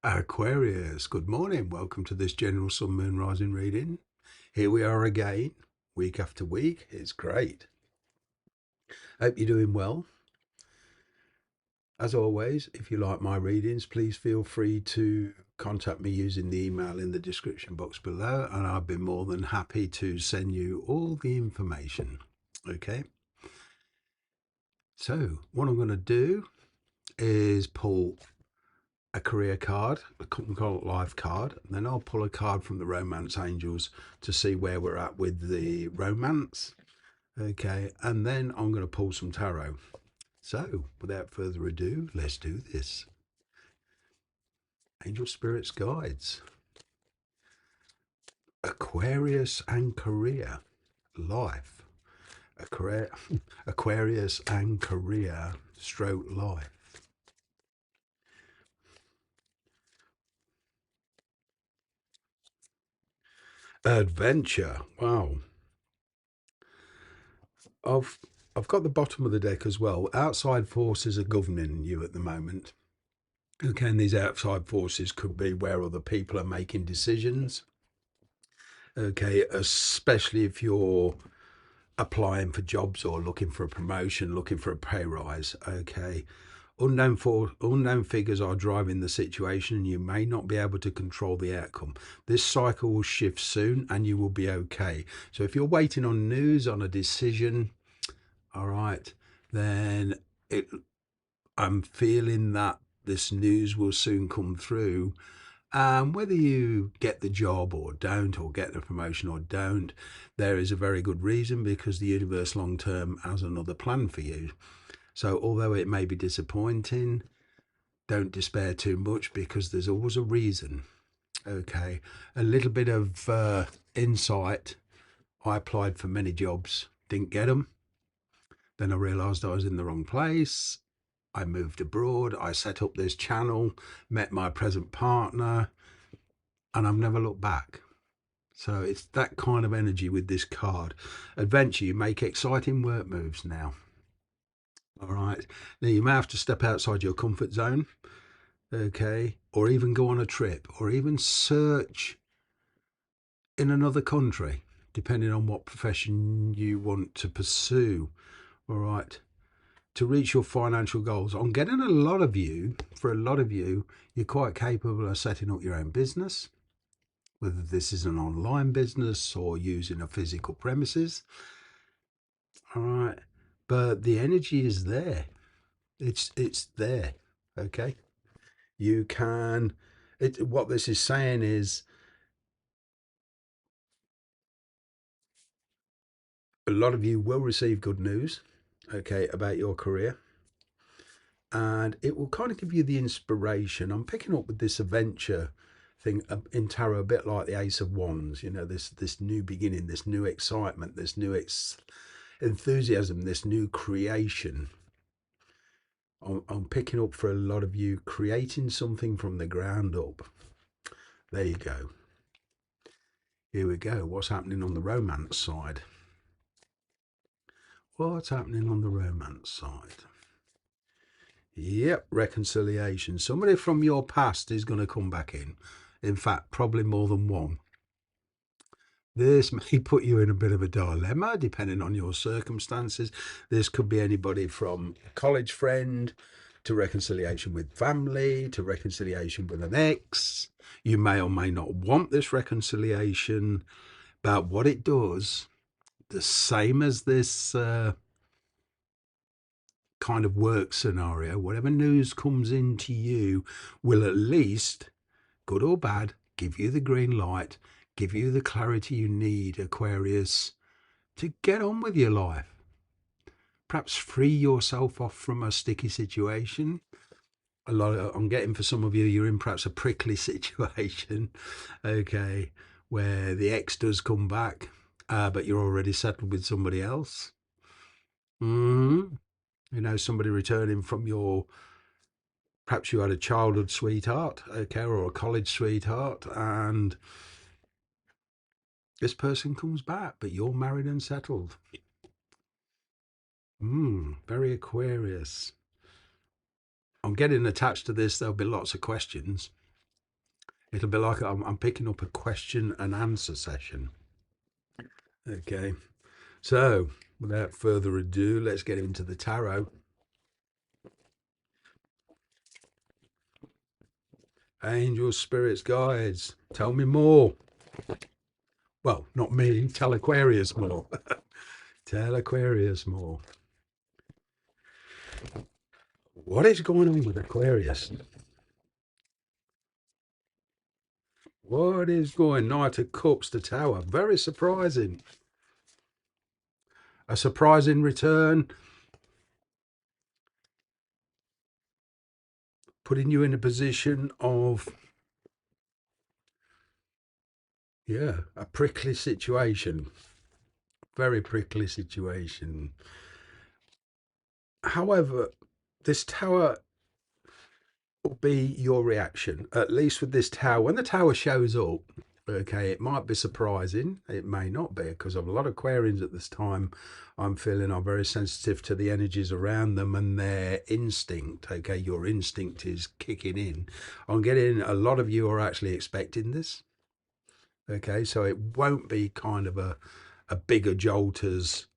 Aquarius, good morning. Welcome to this general sun, moon, rising reading. Here we are again, week after week. It's great. Hope you're doing well. As always, if you like my readings, please feel free to contact me using the email in the description box below, and I'll be more than happy to send you all the information. Okay, so what I'm going to do is pull a career card, a current life card, and then I'll pull a card from the Romance Angels to see where we're at with the romance. Okay, and then I'm going to pull some tarot. So, without further ado, let's do this. Angel Spirits Guides, Aquarius and Career, Life, Aquarius and Career, stroke life. Adventure, wow. I've I've got the bottom of the deck as well. Outside forces are governing you at the moment. Okay, and these outside forces could be where other people are making decisions. Okay, especially if you're applying for jobs or looking for a promotion, looking for a pay rise. Okay, unknown figures are driving the situation, and you may not be able to control the outcome. This cycle will shift soon, and you will be okay. So if you're waiting on news, on a decision, all right, then I'm feeling that this news will soon come through. Whether you get the job or don't, or get the promotion or don't, there is a very good reason, because the universe long term has another plan for you. So, although it may be disappointing, don't despair too much, because there's always a reason. Okay, a little bit of insight. I applied for many jobs, didn't get them. Then I realised I was in the wrong place. I moved abroad. I set up this channel, met my present partner, and I've never looked back. So it's that kind of energy with this card. Adventure, you make exciting work moves now. All right. Now you may have to step outside your comfort zone, okay, or even go on a trip, or even search in another country, depending on what profession you want to pursue. All right. To reach your financial goals. I'm getting for a lot of you, you're quite capable of setting up your own business, whether this is an online business or using a physical premises. All right. But the energy is there. It's there. Okay. You can what this is saying is a lot of you will receive good news, okay, about your career. And it will kind of give you the inspiration. I'm picking up with this adventure thing in tarot, a bit like the Ace of Wands. This new beginning, this new excitement, this new enthusiasm, this new creation. I'm picking up for a lot of you creating something from the ground up. There you go. Here we go. What's happening on the romance side? What's happening on the romance side? Yep, reconciliation. Somebody from your past is going to come back in. In fact, probably more than one. This may put you in a bit of a dilemma depending on your circumstances. This could be anybody from a college friend to reconciliation with family to reconciliation with an ex. You may or may not want this reconciliation, but what it does, the same as this kind of work scenario, whatever news comes into you will at least, good or bad, give you the green light, give you the clarity you need, Aquarius, to get on with your life. Perhaps free yourself off from a sticky situation. I'm getting for some of you, you're in perhaps a prickly situation, okay, where the ex does come back, but you're already settled with somebody else. Mm-hmm. Somebody returning from perhaps you had a childhood sweetheart, okay, or a college sweetheart, and this person comes back, but you're married and settled. Very Aquarius. I'm getting attached to this. There'll be lots of questions. It'll be like I'm picking up a question and answer session. Okay, so without further ado, let's get into the tarot. Angels, spirits, guides, tell me more. Well, not me, tell Aquarius more. Tell Aquarius more. What is going on with Aquarius? What is going? Knight of Cups, the Tower. Very surprising. A surprising return. Putting you in a position of, yeah, a prickly situation. Very prickly situation. However, this Tower will be your reaction, at least with this Tower. When the Tower shows up, okay, it might be surprising. It may not be, because of a lot of Aquarians at this time, I'm feeling are very sensitive to the energies around them and their instinct. Okay, your instinct is kicking in. I'm getting a lot of you are actually expecting this. Okay, so it won't be kind of a bigger jolt as,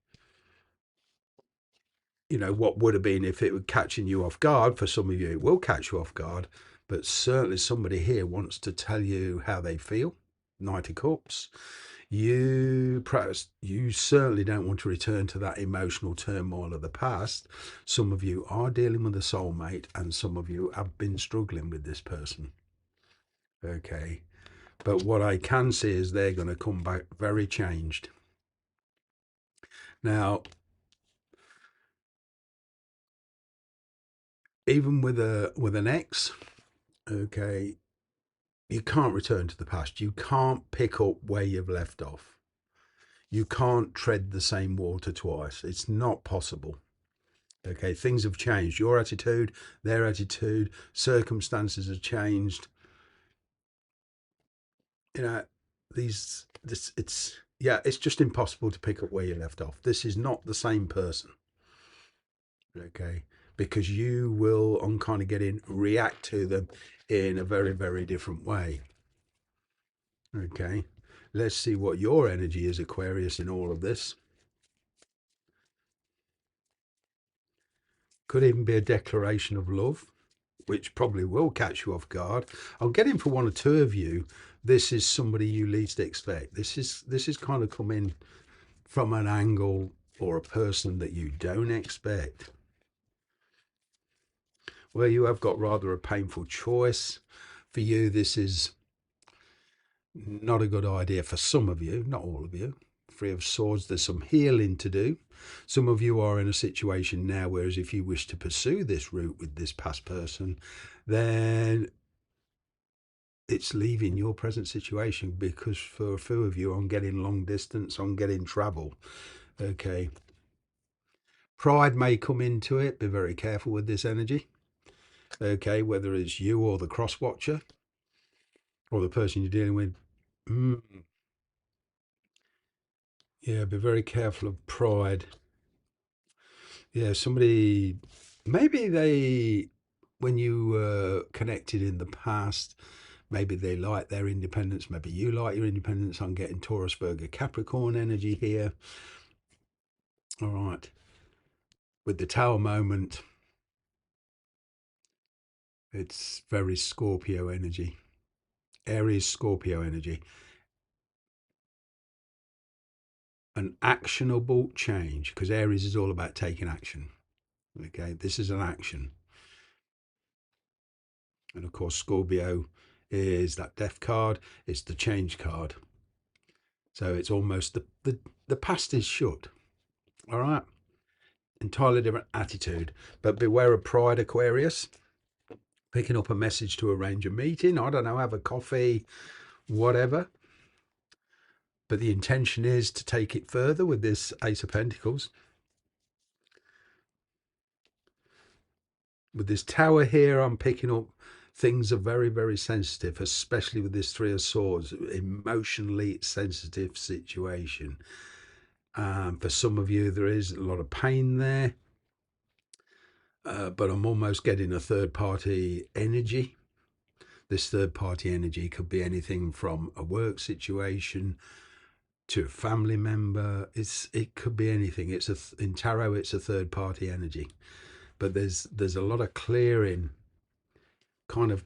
you know, what would have been if it were catching you off guard. For some of you, it will catch you off guard, but certainly somebody here wants to tell you how they feel. Knight of Cups. You certainly don't want to return to that emotional turmoil of the past. Some of you are dealing with a soulmate, and some of you have been struggling with this person. Okay, but what I can see is they're going to come back very changed. Now, even with an ex, okay, you can't return to the past. You can't pick up where you've left off. You can't tread the same water twice. It's not possible. Okay, things have changed. Your attitude, their attitude, circumstances have changed. You know, it's just impossible to pick up where you left off. This is not the same person. Okay, because you will on kind of get in, react to them in a very, very different way. Okay, let's see what your energy is, Aquarius, in all of this. Could even be a declaration of love, which probably will catch you off guard. I'm getting for one or two of you, this is somebody you least expect. This is kind of coming from an angle or a person that you don't expect. Well, you have got rather a painful choice. For you, this is not a good idea. For some of you, not all of you. Three of Swords, there's some healing to do. Some of you are in a situation now, whereas if you wish to pursue this route with this past person, then it's leaving your present situation, because for a few of you, I'm getting long distance, I'm getting travel. Okay. Pride may come into it. Be very careful with this energy. Okay, whether it's you or the cross watcher or the person you're dealing with. Yeah, be very careful of pride. Yeah, somebody, maybe they, when you were connected in the past, maybe they like their independence, maybe you like your independence. I'm getting Taurus, Virgo, Capricorn energy here. All right. With the Tower moment, it's very Scorpio energy, Aries, Scorpio energy. An actionable change, because Aries is all about taking action. Okay, this is an action. And of course, Scorpio is that death card, it's the change card. So it's almost the past is shut. All right. Entirely different attitude. But beware of pride, Aquarius. Picking up a message to arrange a meeting. I don't know, have a coffee, whatever. But the intention is to take it further with this Ace of Pentacles. With this Tower here, I'm picking up things are very, very sensitive, especially with this Three of Swords, emotionally sensitive situation. For some of you, there is a lot of pain there, but I'm almost getting a third party energy. This third party energy could be anything from a work situation to a family member. It could be anything. In tarot, it's a third party energy, but there's a lot of kind of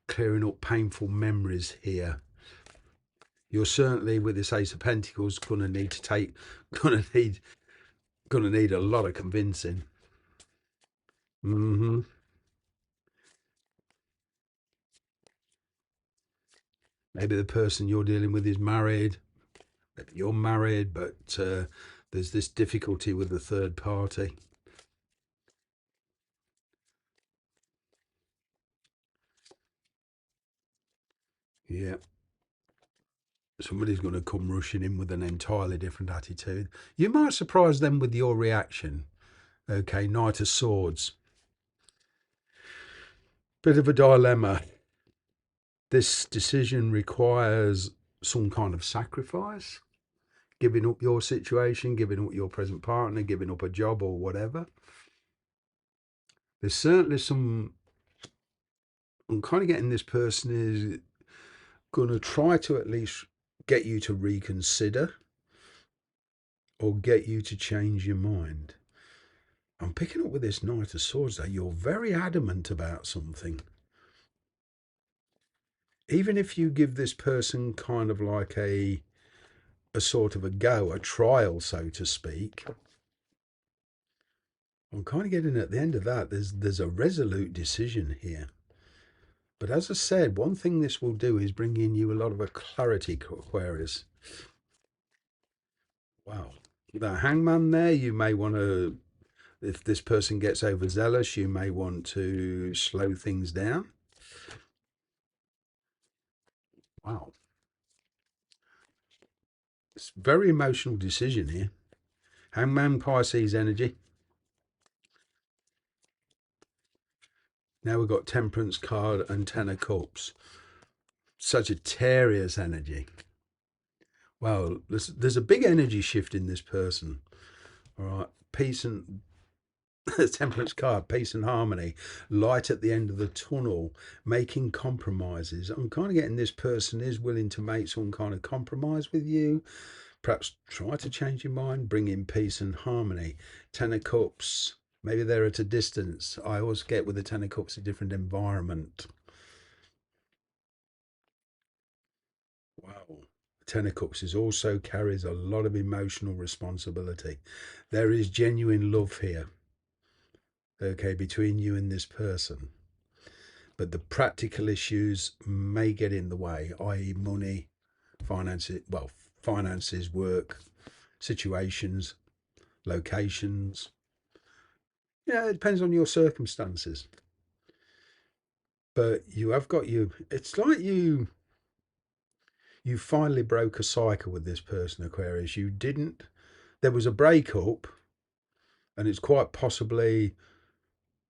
clearing up painful memories here. You're certainly, with this Ace of Pentacles, gonna need a lot of convincing. Mm-hmm. Maybe the person you're dealing with is married. Maybe you're married, but there's this difficulty with the third party. Yeah. Somebody's going to come rushing in with an entirely different attitude. You might surprise them with your reaction. Okay, Knight of Swords. Bit of a dilemma. This decision requires some kind of sacrifice, giving up your situation, giving up your present partner, giving up a job or whatever. There's certainly I'm kind of getting this person is going to try to at least get you to reconsider or get you to change your mind. I'm picking up with this Knight of Swords that you're very adamant about something. Even if you give this person kind of like a sort of a go, a trial, so to speak, I'm kind of getting at the end of that, there's a resolute decision here. But as I said, one thing this will do is bring in you a lot of a clarity, Aquarius. Wow. The Hangman there, you may want to, if this person gets overzealous, you may want to slow things down. Wow. It's a very emotional decision here. Hangman, Pisces energy. Now we've got Temperance card and Ten of Cups. Sagittarius energy. Well, there's a big energy shift in this person. All right. Peace and Temperance card, peace and harmony, light at the end of the tunnel, making compromises. I'm kind of getting this person is willing to make some kind of compromise with you, perhaps try to change your mind, bring in peace and harmony. Ten of Cups, maybe they're at a distance. I always get with the Ten of Cups a different environment. Wow. Ten of Cups is also carries a lot of emotional responsibility. There is genuine love here, okay, between you and this person. But the practical issues may get in the way, i.e., money, finances, work, situations, locations. Yeah, it depends on your circumstances. But you have got it's like you finally broke a cycle with this person, Aquarius. There was a breakup, and it's quite possibly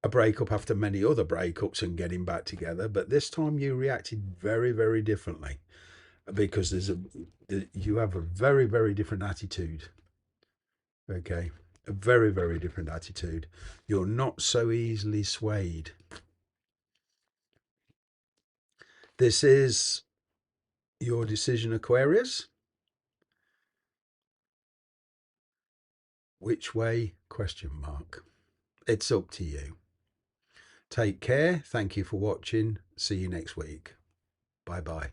a breakup after many other breakups and getting back together. But this time you reacted very, very differently because you have a very, very different attitude. Okay, a very, very different attitude. You're not so easily swayed. This is your decision, Aquarius. Which way? Question mark. It's up to you. Take care. Thank you for watching. See you next week. Bye bye.